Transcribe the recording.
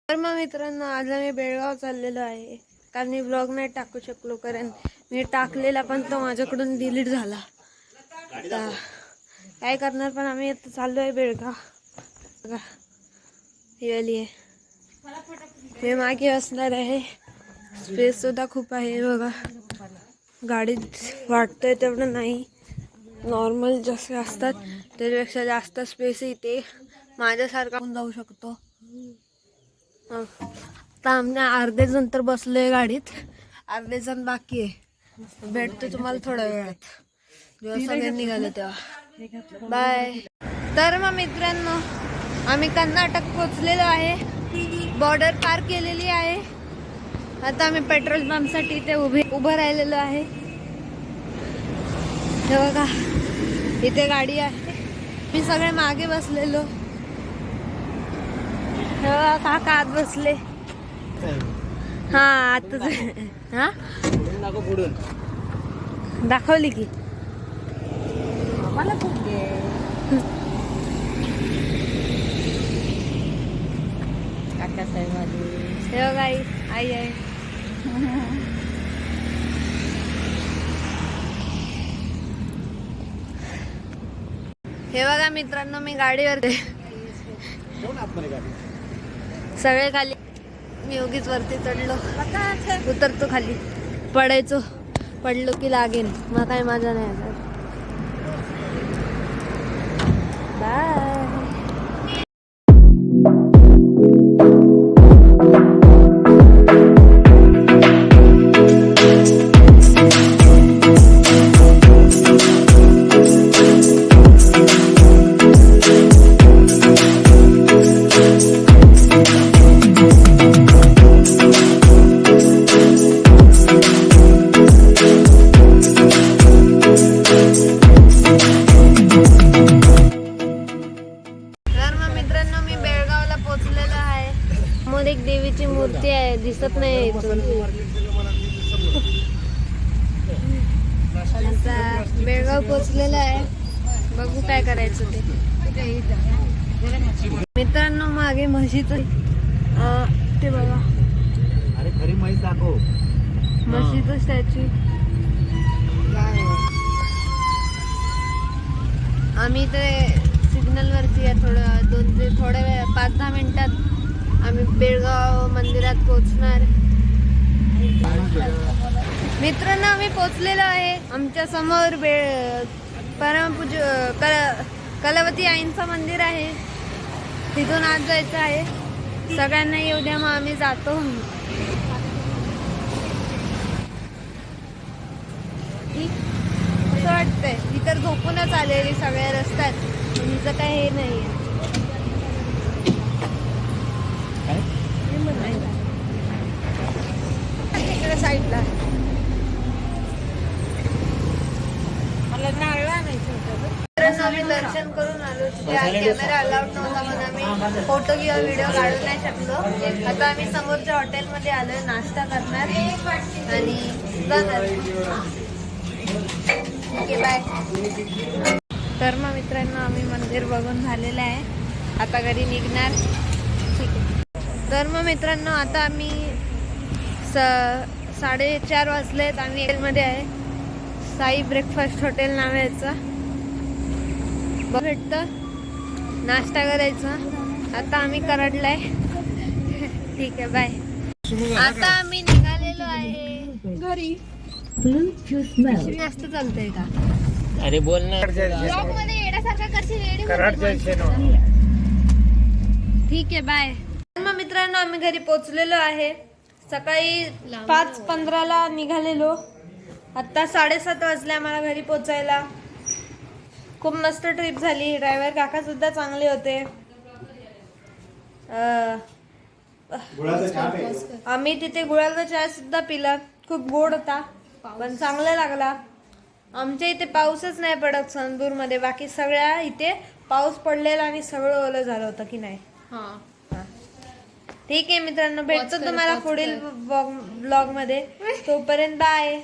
तर मग मित्रांनो, आज आम्ही बेळगाव चाललेलो आहे. कारण मी ब्लॉग नाही टाकू शकलो, कारण मी टाकलेला पण तो माझ्याकडून डिलीट झाला. आता काय करणार, पण आम्ही आता चाललो आहे बेळगाव. बघा ही आहे, मी मागे असणार आहे. स्पेस सुद्धा खूप आहे बघा. गाडीत वाटतंय तेवढं नाही, नॉर्मल जसे असतात त्याच्यापेक्षा जास्त स्पेस इथे माझ्यासारखा पण जाऊ शकतो. आता आम्ही अर्धे जण तर बसलोय गाडीत, अर्धे जण बाकी आहे. भेटतो तुम्हाला थोड्या वेळात जेव्हा सगळे निघाले तेव्हा. बाय. तर मग मित्रांनो, आम्ही कर्नाटक पोचलेलो आहे, बॉर्डर पार केलेली आहे. आता आम्ही पेट्रोल पंप साठी इथे उभं राहिलेलो आहे. हे बघा इथे गाडी आहे, मी सगळे मागे बसलेलो. काका आत बसले. हा आता हा दाखवली की मला खूप काका साहेब हे बघा आई आहे. हे बघा मित्रांनो, मी गाडीवर सगळे खाली, मी उगीच वरती चढलो, उतरतो खाली, पडलो की लागेल, मग काय मजा नाही येणार. बाय. एक देवीची मूर्ती आहे, दिसत नाही इथून. आता बेळगाव पोचलेलं आहे, बघू काय करायचं ते. मित्रांनो, मागे म्हशीचं ते बघा, अरे खरी म्हैस दाखव, म्हशीचं स्टॅच्यू. आम्ही ते सिग्नल वरती आहे, थोड्या वेळ 5-10 मिनिटात आम्ही बेळगाव मंदिरात पोहोचणार. मित्रांनो, आम्ही पोहोचलेलो आहे. आमच्या समोर कलावती आईंचं मंदिर आहे, तिथून आज जायचं आहे. सगळ्यांना येऊ द्या, मग आम्ही जातो. असं वाटतंय इतर झोपूनच आलेली सगळ्या रस्त्यात, हिचं काय हे नाही. साईडला मला नारळ आणायचं होतं. आम्ही दर्शन करून आलो. कॅमेरा अलाउड नव्हता म्हणून आम्ही फोटो किंवा व्हिडिओ काढू नाही शकलो. आता आम्ही समोरच्या हॉटेलमध्ये आलोय, नाश्ता करणार आणि जाणार. ठीक आहे, बाय. तर मग मित्रांनो, आम्ही मंदिर बघून झालेलं आहे, आता घरी निघणार. ठीक आहे. तर मग मित्रांनो, आता आम्ही 4:30 वाजलेत. आम्ही हॉटेलमध्ये आहे, साई ब्रेकफास्ट हॉटेल नावाचं. भेटतं, नाश्ता करायचा. आता आम्ही कराडलाय. ठीक आहे, बाय. आता आम्ही निघालेलो आहे घरी. जास्त चालतंय का? अरे बोल ना. ठीक आहे, बाय. मग मित्रांनो, आम्ही घरी पोहोचलेलो आहे. सकाळी 5:15ला निघालेलो, आता 7:30 वाजले आम्हाला घरी पोचायला. खूप मस्त ट्रिप झाली. ड्रायव्हर काका सुद्धा चांगले होते. आम्ही तिथे गुळाचा चहा सुद्धा पिला, खूप गोड होता पण चांगला लागला. आमच्या इथे पाऊसच नाही पडत संतूर मध्ये, बाकी सगळ्या इथे पाऊस पडलेला आणि सगळं ओलं झालं होतं की नाही. ठीक आहे मित्रांनो, भेटतो तुम्हाला पुढील ब्लॉग मध्ये. तोपर्यंत बाय.